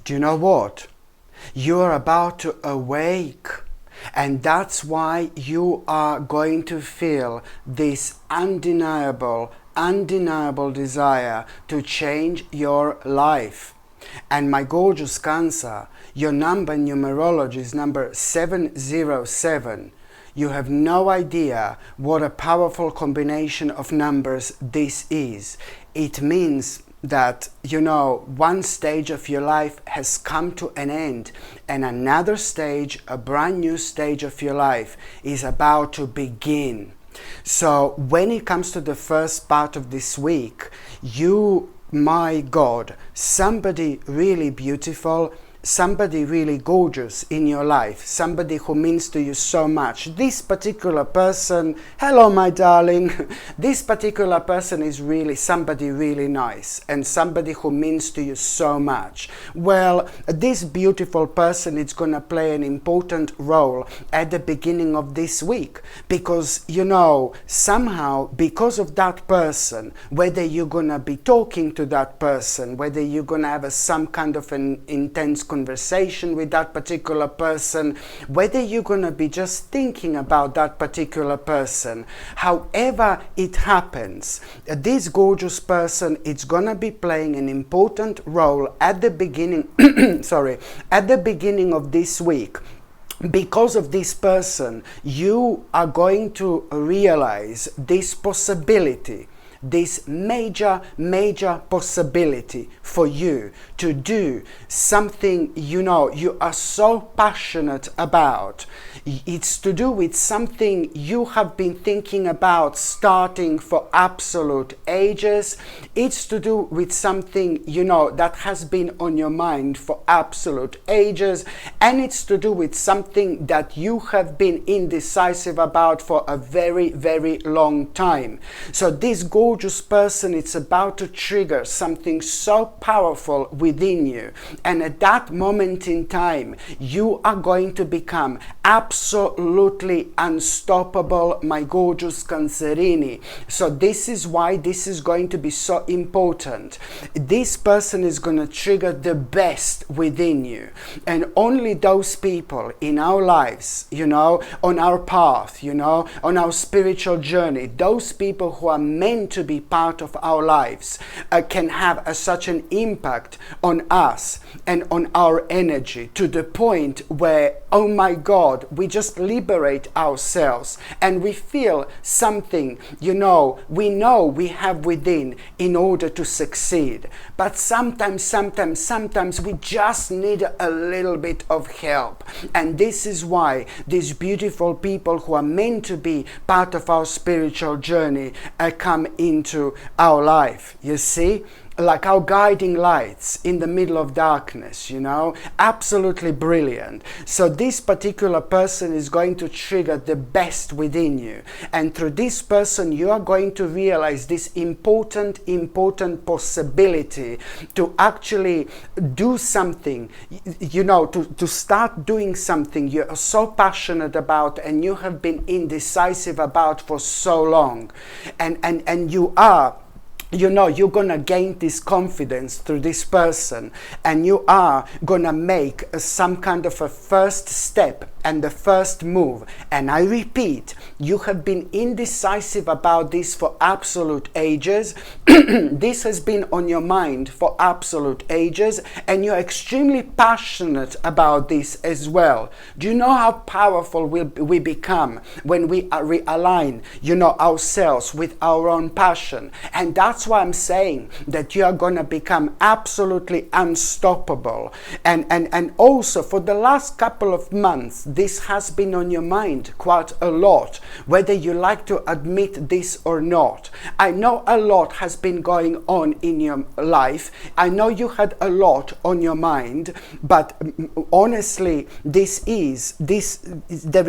Do you know what? You are about to awake, and that's why you are going to feel this undeniable desire to change your life. And my gorgeous Cancer, your number in numerology is number 707. You have no idea what a powerful combination of numbers this is. It means that, one stage of your life has come to an end, and another stage, a brand new stage of your life, is about to begin. So when it comes to the first part of this week, my God, somebody really beautiful, somebody really gorgeous in your life, somebody who means to you so much. This particular person, hello my darling, this particular person is really somebody really nice and somebody who means to you so much. Well, this beautiful person is going to play an important role at the beginning of this week, because somehow because of that person, whether you're going to be talking to that person, whether you're going to have some kind of an intense conversation with that particular person, whether you're going to be just thinking about that particular person, however it happens, this gorgeous person is going to be playing an important role at the beginning at the beginning of this week. Because of this person, you are going to realize this possibility, this major possibility for you to do something you are so passionate about. It's to do with something you have been thinking about starting for absolute ages. It's to do with something that has been on your mind for absolute ages, and it's to do with something that you have been indecisive about for a very long time. So this gorgeous person, it's about to trigger something so powerful within you, and at that moment in time you are going to become absolutely unstoppable, my gorgeous Cancerini. So this is why this is going to be so important. This person is going to trigger the best within you, and only those people in our lives, on our path, on our spiritual journey, those people who are meant to be part of our lives can have such an impact on us and on our energy, to the point where, oh my God, we just liberate ourselves and we feel something, we know we have within in order to succeed. But sometimes we just need a little bit of help. And this is why these beautiful people who are meant to be part of our spiritual journey come into our life. You see? Like our guiding lights in the middle of darkness, absolutely brilliant. So this particular person is going to trigger the best within you, and through this person you are going to realize this important possibility to actually do something, to start doing something you are so passionate about and you have been indecisive about for so long, and you are you're gonna gain this confidence through this person, and you are gonna make some kind of a first step and the first move. And I repeat, you have been indecisive about this for absolute ages. This has been on your mind for absolute ages, and you're extremely passionate about this as well. Do you know how powerful we become when we realign, ourselves with our own passion? And that's why I'm saying that you are going to become absolutely unstoppable. And also, for the last couple of months, this has been on your mind quite a lot, whether you like to admit this or not. I know a lot has been going on in your life. I know you had a lot on your mind, but honestly, there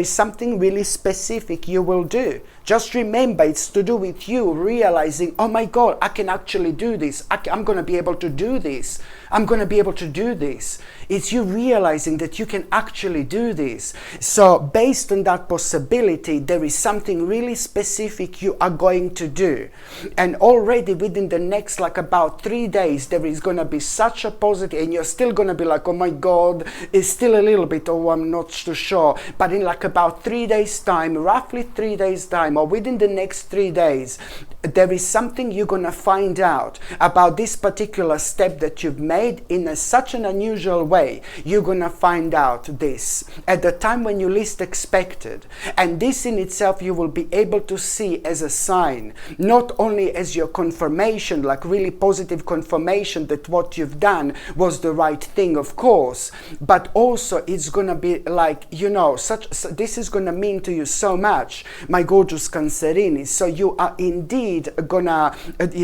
is something really specific you will do Just remember, it's to do with you realizing, oh my God, I can actually do this. I'm going to be able to do this. I'm going to be able to do this. It's you realizing that you can actually do this. So based on that possibility, there is something really specific you are going to do. And already within the next like about 3 days, there is going to be such a positive, and you're still going to be like, oh my God, it's still a little bit, oh, I'm not too sure. But in like about 3 days time, roughly 3 days time, or within the next 3 days, there is something you're going to find out about this particular step that you've made in such an unusual way. You're going to find out this at the time when you least expected. And this in itself you will be able to see as a sign, not only as your confirmation, like really positive confirmation that what you've done was the right thing, of course, but also it's going to be like, you know, this is going to mean to you so much, my gorgeous Cancerini. So you are indeed gonna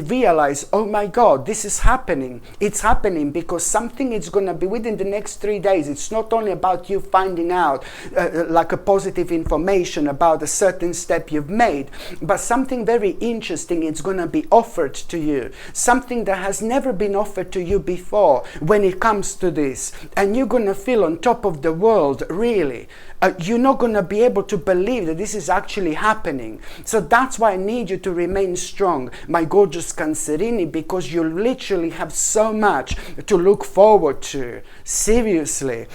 realize, oh my God, this is happening. It's happening because something is gonna be within the next 3 days. It's not only about you finding out like a positive information about a certain step you've made, but something very interesting is gonna be offered to you. Something that has never been offered to you before when it comes to this. And you're gonna feel on top of the world, really. You're not going to be able to believe that this is actually happening. So that's why I need you to remain strong, my gorgeous Cancerini, because you literally have so much to look forward to. Seriously.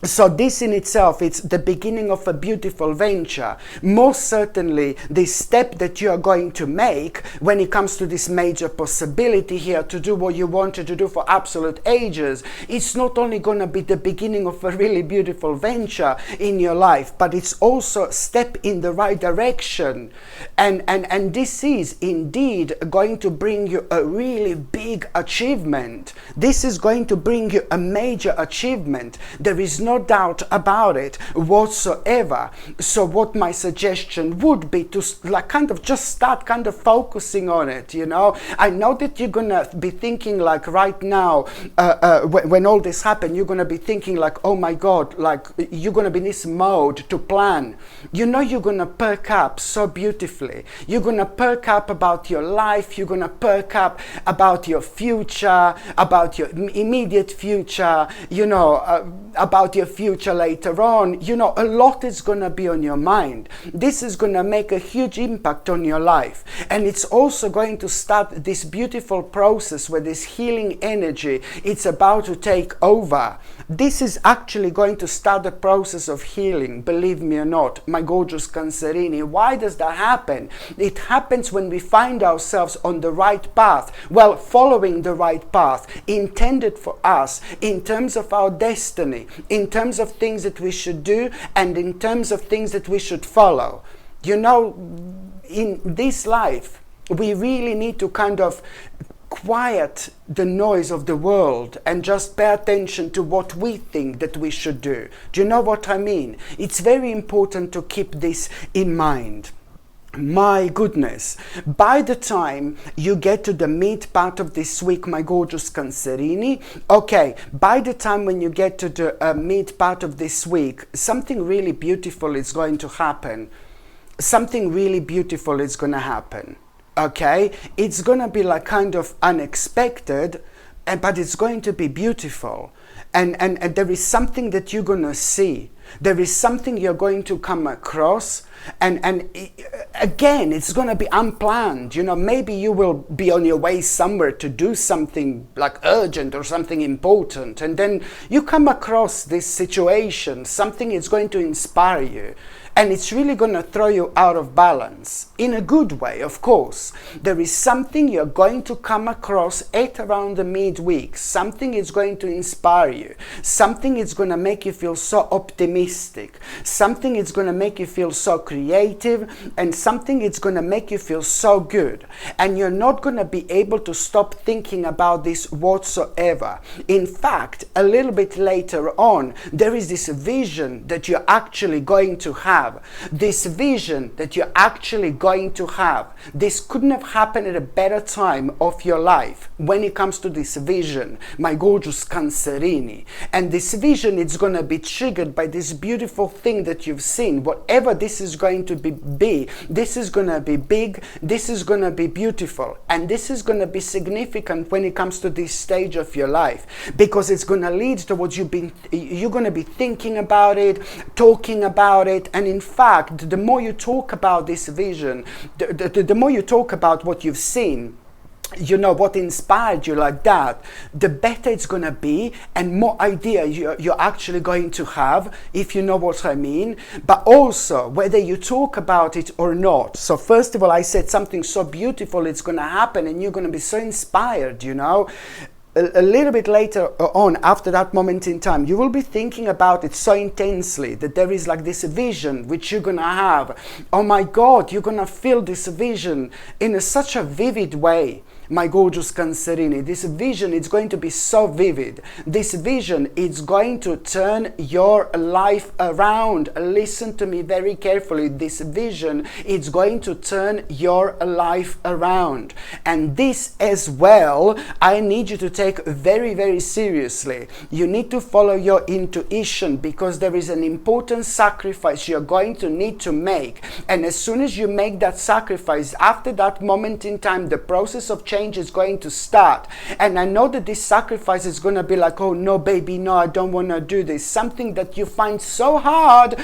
So this in itself, it's the beginning of a beautiful venture. Most certainly, this step that you are going to make when it comes to this major possibility here to do what you wanted to do for absolute ages, it's not only going to be the beginning of a really beautiful venture in your life, but it's also a step in the right direction. And this is indeed going to bring you a really big achievement. This is going to bring you a major achievement. There is no doubt about it whatsoever. So what my suggestion would be to like kind of just start kind of focusing on it, you know. I know that you're gonna be thinking like right now when all this happened, you're gonna be thinking like, oh my God, like you're gonna be in this mode to plan. You know, you're gonna perk up so beautifully. You're gonna perk up about your life. You're gonna perk up about your future, about your immediate future, you know, about your future later on. You know, a lot is going to be on your mind. This is going to make a huge impact on your life. And it's also going to start this beautiful process where this healing energy, it's about to take over. This is actually going to start the process of healing, believe me or not, my gorgeous Cancerini. Why does that happen? It happens when we find ourselves on the right path, well, following the right path intended for us in terms of our destiny, in terms of things that we should do, and in terms of things that we should follow. You know, in this life, we really need to kind of quiet the noise of the world and just pay attention to what we think that we should do. Do you know what I mean? It's very important to keep this in mind. My goodness, by the time you get to the mid part of this week, my gorgeous Cancerini, okay, by the time when you get to the mid part of this week, something really beautiful is going to happen. Something really beautiful is going to happen, okay? It's going to be like kind of unexpected, but it's going to be beautiful. And there is something that you're going to see. There is something you're going to come across, and again, it's going to be unplanned. You know, maybe you will be on your way somewhere to do something like urgent or something important, and then you come across this situation. Something is going to inspire you, and it's really going to throw you out of balance in a good way, of course. There is something you're going to come across at around the midweek. Something is going to inspire you. Something is going to make you feel so optimistic. Something is going to make you feel so creative, and something is going to make you feel so good. And you're not going to be able to stop thinking about this whatsoever. In fact, a little bit later on, there is this vision that you're actually going to have. This vision that you're actually going to have. This couldn't have happened at a better time of your life when it comes to this vision, my gorgeous Cancerini. And this vision is going to be triggered by this this beautiful thing that you've seen, whatever this is going to be, this is going to be big, this is going to be beautiful, and this is going to be significant when it comes to this stage of your life, because it's going to lead towards you're going to be thinking about it, talking about it, and in fact, the more you talk about this vision, the more you talk about what you've seen, you know, what inspired you like that, the better it's going to be, and more idea you're actually going to have, if you know what I mean. But also, whether you talk about it or not. So first of all, I said something so beautiful, it's going to happen, and you're going to be so inspired, you know. A little bit later on, after that moment in time, you will be thinking about it so intensely that there is like this vision which you're going to have. Oh my God, you're going to feel this vision in such a vivid way. My gorgeous Cancerini, this vision is going to be so vivid. This vision is going to turn your life around. Listen to me very carefully. This vision is going to turn your life around. And this as well, I need you to take very, very seriously. You need to follow your intuition, because there is an important sacrifice you're going to need to make. And as soon as you make that sacrifice, after that moment in time, the process of change is going to start. And I know that this sacrifice is going to be like, oh no baby, no, I don't want to do this, something that you find so hard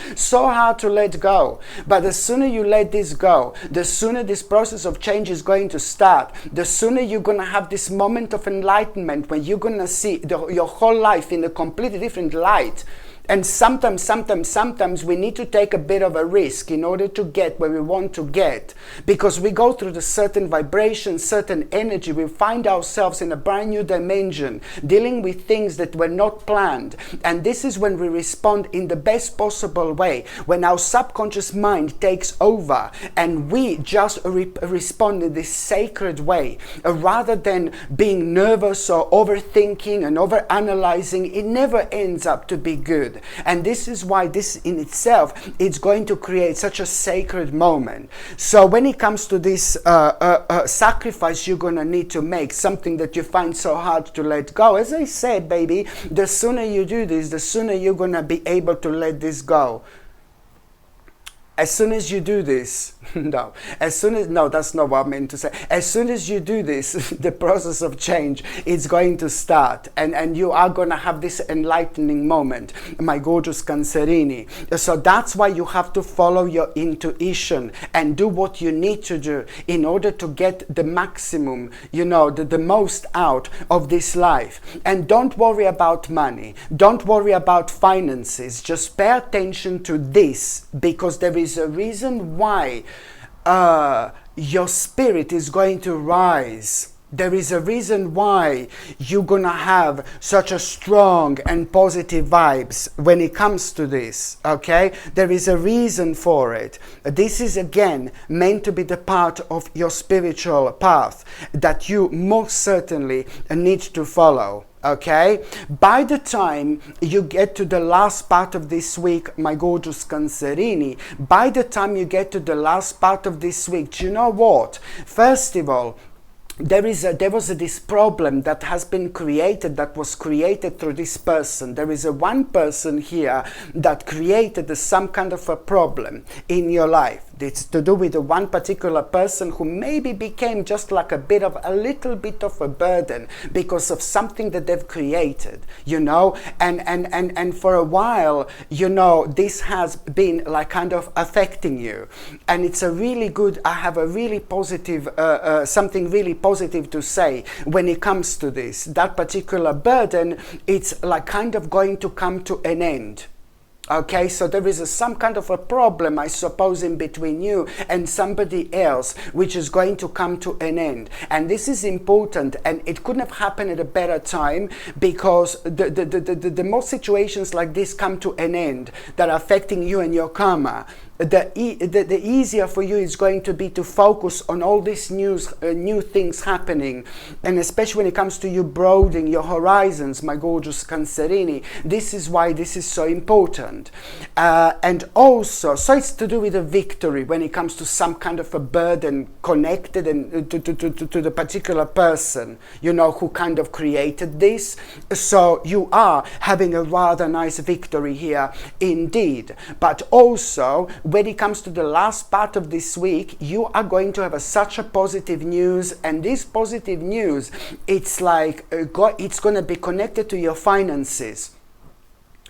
to let go. But the sooner you let this go, the sooner this process of change is going to start, the sooner you're going to have this moment of enlightenment when you're going to see your whole life in a completely different light. And sometimes we need to take a bit of a risk in order to get where we want to get, because we go through the certain vibration, certain energy, we find ourselves in a brand new dimension, dealing with things that were not planned. And this is when we respond in the best possible way, when our subconscious mind takes over and we just respond in this sacred way, rather than being nervous or overthinking and overanalyzing. It never ends up to be good. And this is why this in itself is going to create such a sacred moment. So when it comes to this sacrifice you're going to need to make, something that you find so hard to let go, as I said, baby, the sooner you do this, the sooner you're going to be able to let this go. As soon as you do this, no, that's not what I meant to say. As soon as you do this, the process of change is going to start, and you are going to have this enlightening moment, my gorgeous Cancerini. So that's why you have to follow your intuition and do what you need to do in order to get the maximum, you know, the most out of this life. And don't worry about money. Don't worry about finances. Just pay attention to this, because there is a reason why your spirit is going to rise. There is a reason why you're going to have such a strong and positive vibes when it comes to this, okay? There is a reason for it. This is again meant to be the part of your spiritual path that you most certainly need to follow. Okay, by the time you get to the last part of this week, my gorgeous Cancerini, by the time you get to the last part of this week, do you know what? First of all, there was this problem that has been created, that was created through this person. There is one person here that created some kind of a problem in your life. It's to do with the one particular person who maybe became just like a little bit of a burden because of something that they've created, you know, and for a while, you know, this has been like kind of affecting you. And it's a really good, I have a really positive, something really positive to say when it comes to this. That particular burden, it's like kind of going to come to an end. Okay, so there is some kind of a problem, I suppose, in between you and somebody else, which is going to come to an end. And this is important, and it couldn't have happened at a better time, because the more situations like this come to an end that are affecting you and your karma, the easier for you is going to be to focus on all these new things happening. And especially when it comes to you broadening your horizons, my gorgeous Cancerini, this is why this is so important. And also, so it's to do with a victory when it comes to some kind of a burden connected and to the particular person, you know, who kind of created this. So you are having a rather nice victory here indeed. But also, when it comes to the last part of this week, you are going to have such a positive news, and this positive news, it's like it's going to be connected to your finances.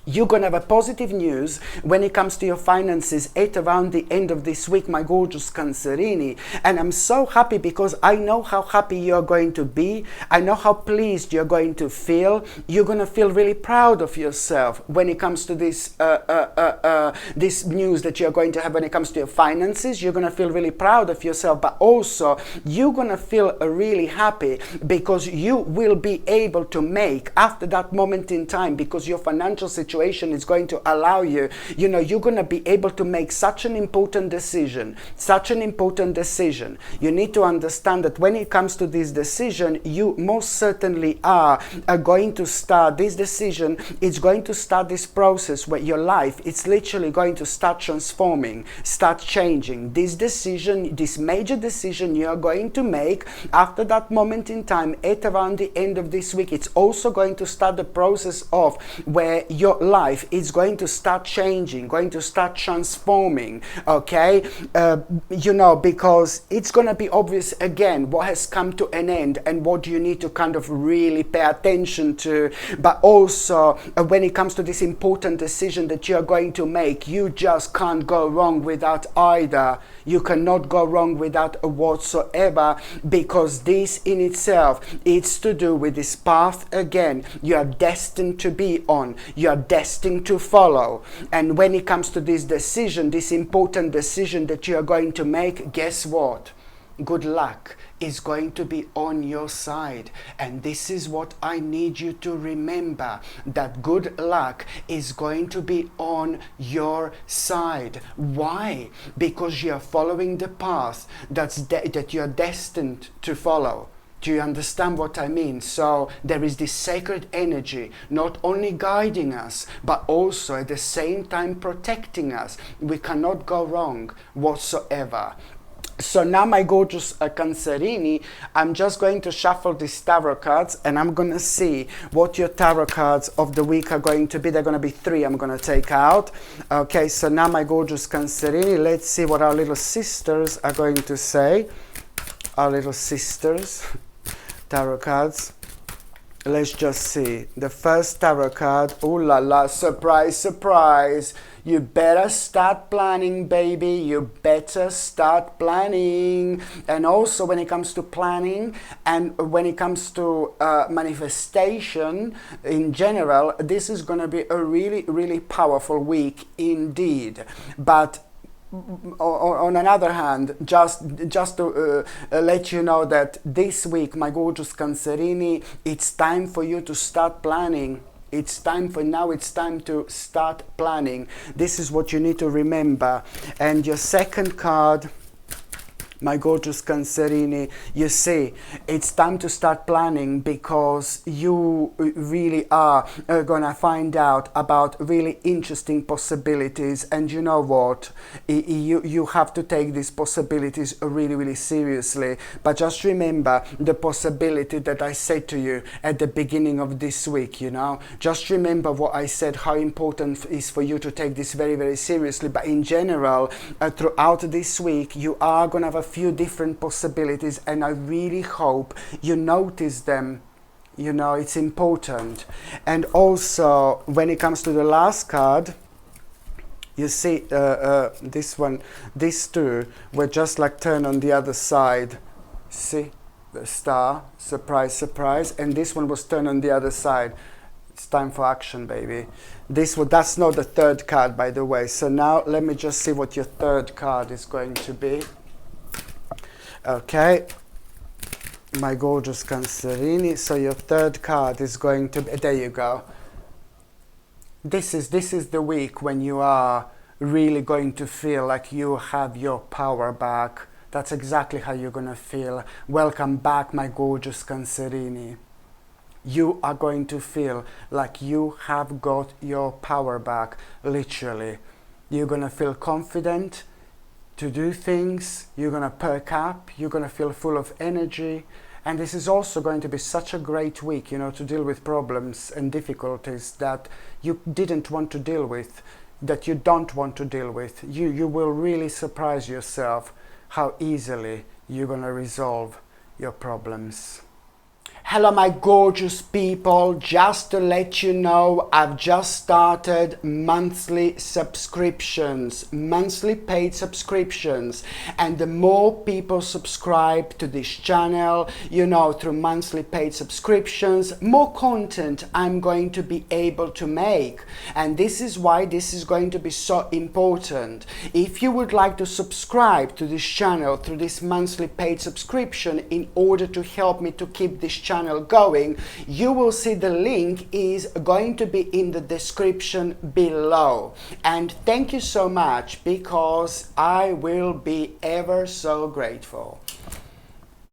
You're going to have a positive news when it comes to your finances at around the end of this week, my gorgeous Cancerini. And I'm so happy because I know how happy you're going to be. I know how pleased you're going to feel. You're going to feel really proud of yourself when it comes to this this news that you're going to have when it comes to your finances. You're going to feel really proud of yourself, but also you're going to feel really happy because you will be able to make, after that moment in time, because your financial situation is going to allow you, you know, you're going to be able to make such an important decision, You need to understand that when it comes to this decision, you most certainly are going to start this decision. It's going to start this process where your life, it's literally going to start transforming, start changing. This decision, this major decision you are going to make after that moment in time at around the end of this week, it's also going to start the process of where your life is going to start changing, going to start transforming, okay? You know, because it's going to be obvious again what has come to an end and what you need to kind of really pay attention to. But also when it comes to this important decision that you're going to make, you just can't go wrong without either. You cannot go wrong without whatsoever, because this in itself, it's to do with this path again you are destined to be on, you are destined to follow. And when it comes to this decision, this important decision that you are going to make, guess what? Good luck is going to be on your side. And this is what I need you to remember, that good luck is going to be on your side. Why? Because you are following the path that you are destined to follow. Do you understand what I mean? So there is this sacred energy not only guiding us, but also at the same time protecting us. We cannot go wrong whatsoever. So now, my gorgeous Cancerini, I'm just going to shuffle these tarot cards, and I'm going to see what your tarot cards of the week are going to be. They're going to be 3 I'm going to take out. Okay, so now, my gorgeous Cancerini, let's see what our little sisters are going to say. Our little sisters, tarot cards. Let's just see. The first tarot card. Ooh la la, surprise, surprise. You better start planning, baby. You better start planning. And also when it comes to planning and when it comes to manifestation in general, this is going to be a really, really powerful week indeed. But on another hand, just to let you know that this week, my gorgeous Cancerini, it's time for you to start planning. It's time to start planning. This is what you need to remember. And your second card, my gorgeous Cancerini, you see, it's time to start planning because you really are going to find out about really interesting possibilities. And you know what? You have to take these possibilities really, really seriously. But just remember the possibility that I said to you at the beginning of this week, you know. Just remember what I said, how important it is for you to take this very, very seriously. But in general, throughout this week, you are going to have a few different possibilities, and I really hope you notice them. You know, it's important. And also when it comes to the last card, you see this one, these two were just like turned on the other side. See the star, surprise, surprise, and this one was turned on the other side. It's time for action, baby. That's not the third card, by the way. So now let me just see what your third card is going to be. Okay, my gorgeous Cancerini. So your third card is going to be, there you go. This is the week when you are really going to feel like you have your power back. That's exactly how you're going to feel. Welcome back, my gorgeous Cancerini. You are going to feel like you have got your power back, literally. You're going to feel confident to do things, you're going to perk up, you're going to feel full of energy. And this is also going to be such a great week, to deal with problems and difficulties that you didn't want to deal with, that you don't want to deal with. You will really surprise yourself how easily you're going to resolve your problems. Hello my gorgeous people, just to let you know, I've just started monthly subscriptions, monthly paid subscriptions, and the more people subscribe to this channel, through monthly paid subscriptions, more content I'm going to be able to make. And this is why this is going to be so important. If you would like to subscribe to this channel through this monthly paid subscription in order to help me to keep this channel going, you will see the link is going to be in the description below. And thank you so much, because I will be ever so grateful.